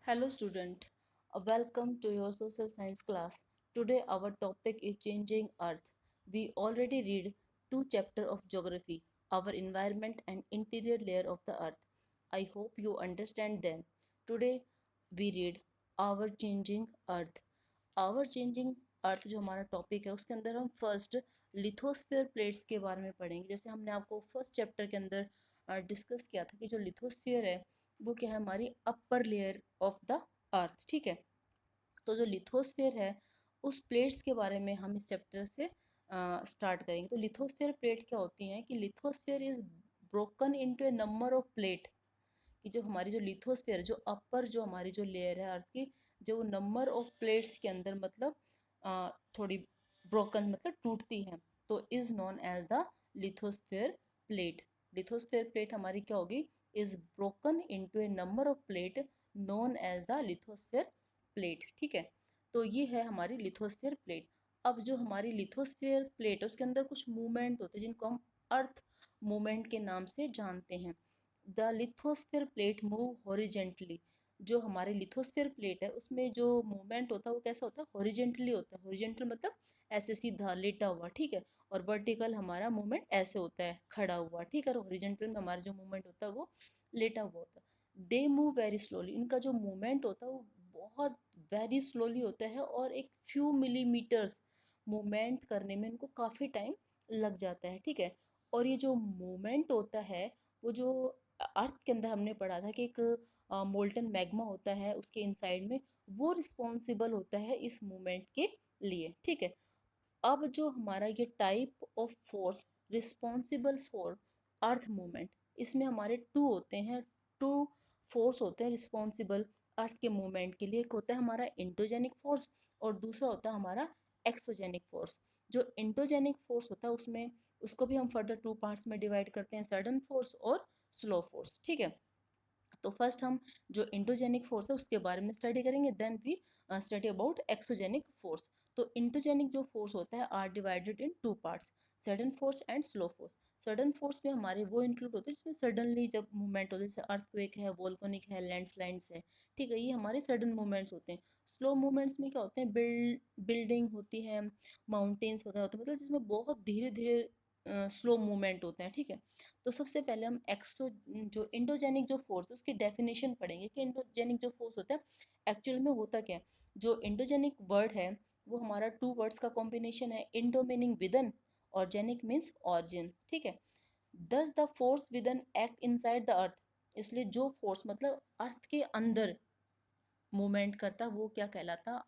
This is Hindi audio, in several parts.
Hello student, welcome to your social science class. Today our topic is changing earth. We already read two chapters of geography, our environment and interior layer of the earth. I hope you understand them. Today we read our changing earth. our changing अर्थ जो हमारा टॉपिक है उसके अंदर हम फर्स्ट लिथोस्फीयर प्लेट्स के बारे में पढ़ेंगे। जैसे हमने आपको फर्स्ट चैप्टर के अंदर डिस्कस किया था कि जो लिथोस्फीयर है वो क्या है, हमारी अपर लेयर ऑफ द अर्थ। ठीक है, तो जो लिथोस्फीयर है उस प्लेट्स के बारे में हम इस चैप्टर से स्टार्ट करेंगे। तो लिथोस्फीयर प्लेट क्या होती हैं कि lithosphere is broken into a number of plate, कि जो हमारी जो लिथोस्फीयर जो अपर जो हमारी जो लेयर है अर्थ की, जो नंबर ऑफ प्लेट्स के अंदर मतलब थोड़ी ब्रोकन मतलब टूटती है, तो is known as the lithosphere plate. Lithosphere plate हमारी क्या होगी, is broken into a number of plate known as the lithosphere plate. ठीक है, तो ये है हमारी लिथोस्फीयर प्लेट। अब जो हमारी लिथोस्फीयर प्लेट है उसके अंदर कुछ मूवमेंट होते हैं जिनको हम अर्थ मूवमेंट के नाम से जानते हैं। The lithosphere plate move horizontally. जो हमारे लिथोस्फीयर प्लेट है उसमें जो मूवमेंट होता है वो कैसा होता है, हॉरिजेंटली होता है। हॉरिजेंटल मतलब ऐसे सीधा लेटा हुआ, ठीक है। और वर्टिकल हमारा मूवमेंट ऐसे होता है, खड़ा हुआ, ठीक है। और हॉरिजेंटल में हमारा जो मूवमेंट होता है वो लेटा हुआ होता है। They move very slowly. इनका जो मूवमेंट होता है वो बहुत वेरी स्लोली होता है और एक फ्यू मिलीमीटर्स मूवमेंट करने में इनको काफ़ी टाइम लग जाता है, ठीक है। और ये जो मूवमेंट होता है वो जो अर्थ के अंदर हमने पढ़ा था कि एक मोल्टन मैग्मा होता है उसके इनसाइड में, वो रिस्पॉन्सिबल होता है इस मूवमेंट के लिए, ठीक है। अब जो हमारा ये type of force responsible for earth movement, इसमें हमारे टू होते हैं, टू फोर्स होते हैं रिस्पॉन्सिबल अर्थ के मूवमेंट के लिए। एक होता है हमारा इंटोजेनिक फोर्स और दूसरा होता है हमारा एक्सोजेनिक फोर्स। जो इंटोजेनिक फोर्स होता है उसमें उसको भी हम फर्दर टू पार्ट्स में डिवाइड करते हैं, सडन फोर्स और स्लो फोर्स, ठीक है। तो फर्स्ट हम जो इंटोजेनिक फोर्स है उसके बारे में स्टडी करेंगे, then we study about exogenic force. तो इंटोजेनिक जो फोर्स होता है are divided in two parts, sudden force and slow force. Sudden force में हमारे वो इंक्लूड होते हैं जिसमें सडनली जब मूवमेंट होता है, जैसे अर्थक्वेक है, वोल्केनिक है, लैंडस्लाइड्स है, ठीक है, ये हमारे सडन मूवमेंट्स होते हैं। स्लो मूवमेंट्स में क्या होते हैं, बिल्डिंग होती है, माउंटेन्स होता है, मतलब जिसमें बहुत धीरे धीरे स्लो मूवमेंट होते हैं, ठीक है। तो सबसे पहले हम एक्सो जो इंडोजेनिक जो फोर्स है उसकी डेफिनेशन पढ़ेंगे कि इंडोजेनिक जो फोर्स होता है एक्चुअल में होता क्या है। जो इंडोजेनिक वर्ड है वो हमारा टू वर्ड्स का कॉम्बिनेशन है, इंडो मीनिंग विदन और जेनिक मीन्स ऑरिजिन, ठीक है। दस the force within act inside the earth. इसलिए जो फोर्स मतलब अर्थ के अंदर मूवमेंट करता वो क्या कहलाता,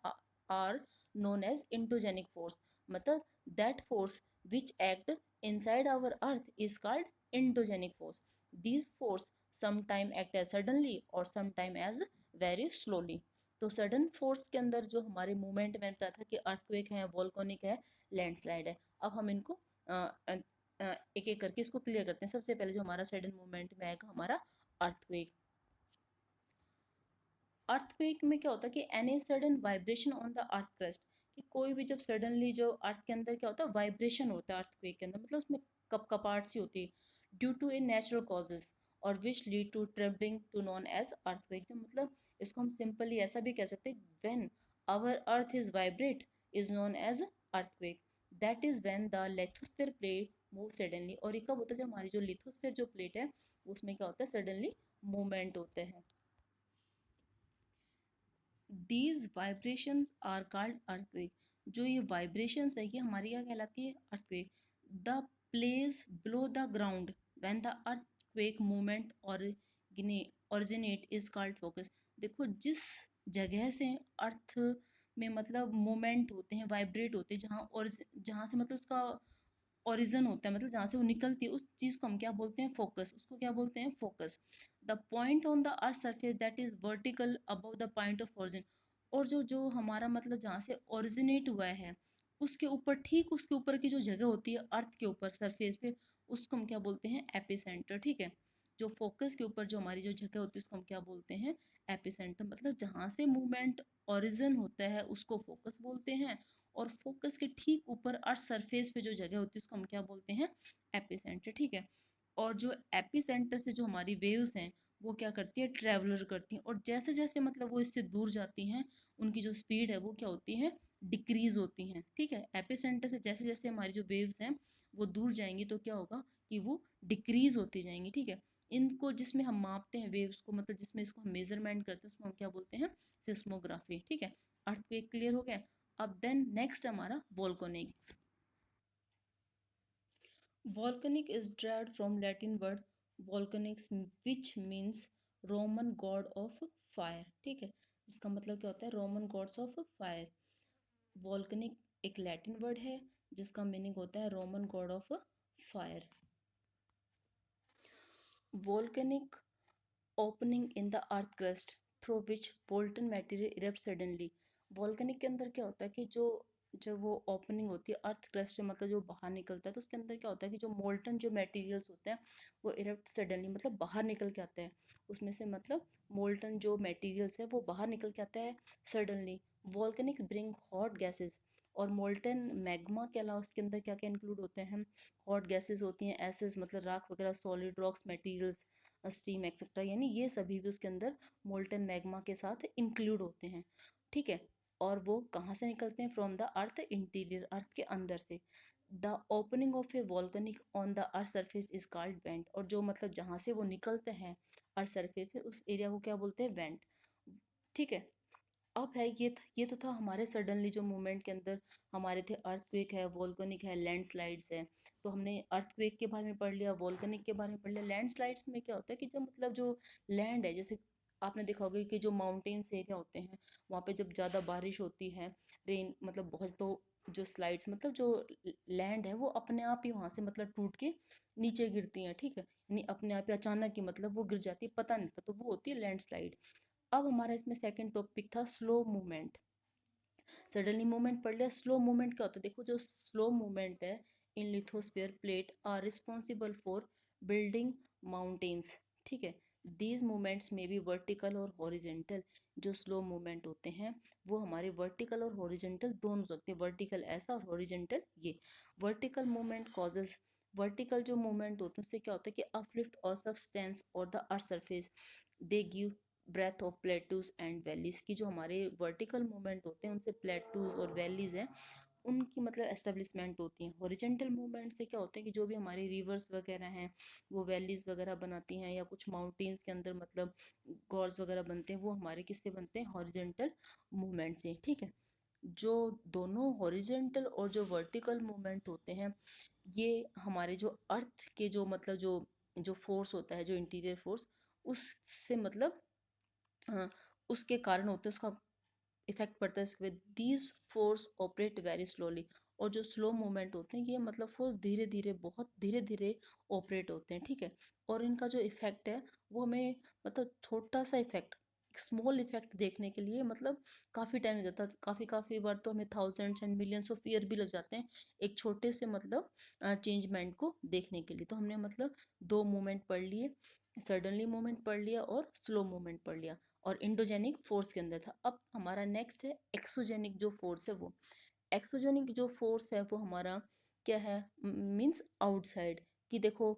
are known as endogenic force. मतलब that force which act inside our earth is called endogenic force. These force sometime act as suddenly और समटाइम एज वेरी स्लोली। तो सडन फोर्स के अंदर जो हमारे मूवमेंट में बताया था कि अर्थक्वेक है, वोल्केनिक है, लैंडस्लाइड है। अब हम इनको एक एक करके इसको क्लियर करते हैं। सबसे पहले जो हमारा सडन मूवमेंट में आएगा हमारा अर्थक्वेक। अर्थक्वेक में क्या होता है कि any sudden vibration on the earth crust, कि कोई भी जब सडनली जो अर्थ के अंदर क्या होता है वाइब्रेशन होता है अर्थक्वेक के अंदर, मतलब उसमें कपकपाहट सी होती है, due to a natural causes और which lead to trembling to known as earthquake. जब मतलब इसको हम सिंपली ऐसा भी कह सकते हैं, when our earth is vibrate is known as earthquake, that is when the lithosphere plate move suddenly. और ये कब होता है, जब हमारी जो लिथोस्फीयर जो प्लेट है उसमें क्या होता है सडनली मूवमेंट होते हैं। These vibrations are called earthquake. जो ये वाइब्रेशंस है ये हमारी क्या कहलाती है, earthquake. The place below the ground when the earthquake movement originate is called focus. देखो जिस जगह से अर्थ में मतलब मूवमेंट होते हैं, वाइब्रेट होते हैं, जहाँ से मतलब उसका ओरिजन होता है, मतलब जहाँ से वो निकलती है, उस चीज को हम क्या बोलते हैं, फोकस। उसको क्या बोलते हैं, focus. The point on the earth surface that is vertical above the point of origin. और जो जो हमारा मतलब जहाँ से ओरिजिनेट हुआ है उसके ऊपर, ठीक उसके ऊपर की जो जगह होती है अर्थ के ऊपर सरफेस पे, उसको हम क्या बोलते हैं, एपिसेंटर, ठीक है। जो फोकस के ऊपर जो हमारी जो जगह होती है उसको हम क्या बोलते हैं, एपिसेंटर। मतलब जहाँ से मूवमेंट ओरिजिन होता है उसको फोकस बोलते हैं, और फोकस के ठीक ऊपर अर्थ सरफेस पे जो जगह होती है उसको हम क्या बोलते हैं, एपिसेंटर, ठीक है। और जो एपिसेंटर से जो हमारी वेव्स हैं वो क्या करती है, ट्रेवलर करती हैं, और जैसे जैसे मतलब वो इससे दूर जाती हैं, उनकी जो स्पीड है वो क्या होती है, डिक्रीज होती हैं। ठीक है, एपिसेंटर से जैसे जैसे हमारी जो वेव्स हैं वो दूर जाएंगी तो क्या होगा कि वो डिक्रीज होती जाएंगी। ठीक है, इनको जिसमें हम मापते हैं वेव्स को, मतलब जिसमें इसको हम मेजरमेंट करते हैं, उसमें हम क्या बोलते हैं, सिस्मोग्राफी। ठीक है, अर्थक्वेक क्लियर हो गया। अब देन नेक्स्ट हमारा वोल्केनिक्स। Volcanic is derived from Latin word volcanix, which means Roman god of fire। ठीक है, इसका मतलब क्या होता है, Roman gods of fire. Volcanic एक लैटिन वर्ड है जिसका मीनिंग होता है Roman God of fire. Volcanic opening in the earth crust through which Walton material erupt suddenly. Volcanic के अंदर क्या होता है कि जो जब वो ओपनिंग होती है अर्थ क्रस्ट से, मतलब जो बाहर निकलता है, तो उसके अंदर क्या होता है कि जो मोल्टन जो मटेरियल्स होते हैं वो इरप्ट सडनली, मतलब बाहर निकल के आता है उसमें से, मतलब मोल्टन जो मटेरियल्स है वो बाहर निकल के आता है suddenly. Volcanic bring hot gases, और मोल्टन मैग्मा के अलावा उसके अंदर क्या क्या इंक्लूड होते हैं, हॉट गैसेस होती हैं, एसिड्स मतलब राख वगैरह, solid rocks materials, steam etcetera, यानी ये सभी भी उसके अंदर मोल्टन मैग्मा के साथ इंक्लूड होते हैं। ठीक है, और वो कहाँ से निकलते हैं, फ्रॉम द अर्थ इंटीरियर, अर्थ के अंदर से। The opening of A volcanic on the earth surface is called went, और जो मतलब जहाँ से वो निकलते हैं अर्थ सरफेस पे, उस एरिया को क्या बोलते हैं, वेंट। ठीक है, अब है ये तो था हमारे सडनली जो मूवमेंट के अंदर हमारे थे, अर्थक्वेक है, वोल्केनिक है, लैंडस्लाइड्स है। तो हमने अर्थक्वेक के बारे में पढ़ लिया, वोल्केनिक के बारे में पढ़ लिया। लैंडस्लाइड्स में क्या होता है कि जब मतलब जो लैंड है, जैसे आपने देखा होगा कि जो माउंटेन्स एरिया होते हैं वहाँ पे जब ज़्यादा बारिश होती है, रेन मतलब बहुत, तो जो स्लाइड्स मतलब जो लैंड है वो अपने आप ही वहाँ से मतलब टूट के नीचे गिरती हैं। ठीक है, यानी अपने आप ही अचानक ही मतलब वो गिर जाती है, पता नहीं था, तो वो होती है लैंडस्लाइड। अब हमारा इसमें सेकंड टॉपिक था स्लो मूवमेंट। सडनली मूवमेंट पढ़ लिया। स्लो मूवमेंट क्या होता है, देखो जो स्लो मूवमेंट है in lithosphere plate are responsible for building mountains. ठीक है, दीज मूवमेंट्स में भी वर्टिकल और हॉरिजेंटल। जो स्लो मूवमेंट होते हैं वो हमारे वर्टिकल और हॉरिजेंटल दोनों होते हैं, वर्टिकल ऐसा और हॉरिजेंटल ये। वर्टिकल मूवमेंट कॉजेज, वर्टिकल जो मूवमेंट होते हैं उससे क्या होता है कि अपलिफ्ट और सबस्टेंस और the earth surface, they give breath of plateaus and valleys, की जो हमारे वर्टिकल मूवमेंट होते हैं उनसे प्लेटूज और वैलीज हैं उनकी मतलब एस्टेब्लिशमेंट होती है। हॉरिजेंटल मूवमेंट से क्या होता है कि जो भी हमारी रिवर्स वगैरह हैं वो वैलीज वगैरह बनाती हैं, या कुछ माउंटेन्स के अंदर मतलब गॉर्स वगैरह बनते हैं, वो हमारे किससे बनते हैं, हॉरिजेंटल मूवमेंट से। ठीक है, जो दोनों हॉरिजेंटल और जो वर्टिकल मूवमेंट होते हैं ये हमारे जो अर्थ के जो मतलब जो जो फोर्स होता है, जो इंटीरियर फोर्स, उससे मतलब हाँ, उसके कारण होते हैं, उसका इफेक्ट पड़ता है इस पे। These force operate very slowly, और जो स्लो मूवमेंट होते हैं ये मतलब फोर्स धीरे धीरे, बहुत धीरे धीरे ऑपरेट होते हैं। ठीक है, और इनका जो इफेक्ट है वो हमें मतलब छोटा सा इफेक्ट, स्मॉल इफेक्ट देखने के लिए मतलब काफी टाइम लग जाता है, काफी काफी बार तो हमें thousands and millions of year भी लग जाते हैं एक छोटे से मतलब चेंजमेंट को देखने के लिए। तो हमने मतलब दो मूवमेंट पढ़ लिए, सडनली मूवमेंट पढ़ लिया और स्लो मूवमेंट पढ़ लिया, और इंडोजेनिक फोर्स के अंदर था। अब हमारा नेक्स्ट है एक्सोजेनिक जो फोर्स है वो। एक्सोजेनिक जो फोर्स है वो हमारा क्या है, मींस आउटसाइड। कि देखो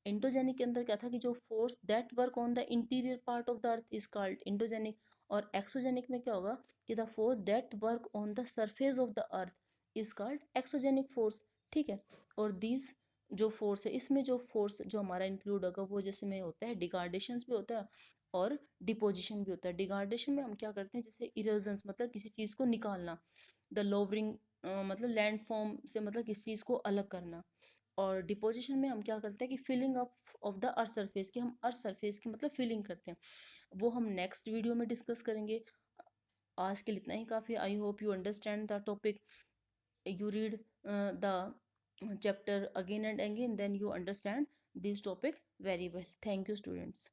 इंडोजेनिक के अंदर क्या था कि जो force that work on the interior part of the earth is called endogenic, और एक्सोजेनिक में क्या होगा कि the force that work on the surface of the earth is called exogenic force. ठीक है, और दीज जो फोर्स है, इसमें जो फोर्स जो हमारा इंक्लूड होगा वो जैसे में होता है डिगार्डेशन भी होता है और डिपोजिशन भी होता है। डिगार्डेशन में हम क्या करते हैं, जैसे इरोजन मतलब किसी चीज को निकालना, द लोवरिंग मतलब लैंड फॉर्म से मतलब किसी चीज को अलग करना, और डिपोजिशन में हम क्या करते हैं कि filling up of the earth surface, की हम अर्थ सरफेस की मतलब फिलिंग करते हैं। वो हम नेक्स्ट वीडियो में डिस्कस करेंगे। आज के लिए इतना ही काफी। I hope you understand the topic, you read the chapter again and again, then you understand this topic very well. Thank you, students.